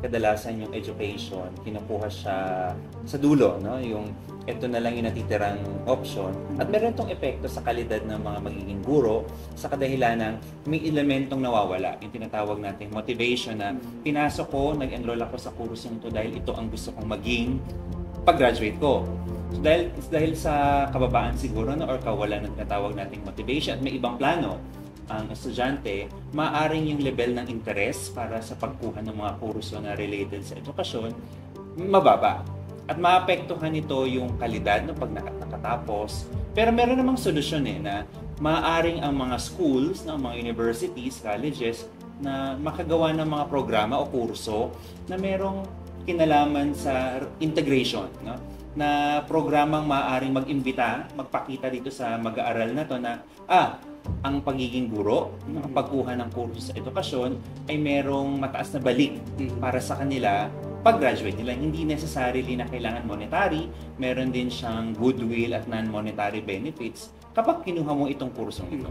kadalasan yung education, kinukuha siya sa dulo, no? Yung ito na lang yung natitirang option. At meron itong epekto sa kalidad ng mga magiging guro sa kadahilan ng may elementong nawawala. Yung tinatawag natin motivation na pinasok ko, nag-enroll ako sa kursong to dahil ito ang gusto kong maging pag-graduate ko. So dahil sa kababaan siguro no, or kawalan ng tinatawag nating motivation at may ibang plano ang estudyante, maaaring yung level ng interest para sa pagkuha ng mga kurso na related sa edukasyon, mababa. At maapektuhan nito yung kalidad no, pag nakatapos. Pero meron namang solusyon na maaaring ang mga schools, no, mga universities, colleges, na makagawa ng mga programa o kurso na merong kinalaman sa integration. No? Na programang maaaring mag-imbita, magpakita dito sa mag-aaral na to na ang pagiging guro, ang pagkuha ng kurso sa edukasyon ay merong mataas na balik para sa kanila pag-graduate nila. Hindi necessarily na kailangan monetary, meron din siyang goodwill at non-monetary benefits kapag kinuha mo itong kursong ito.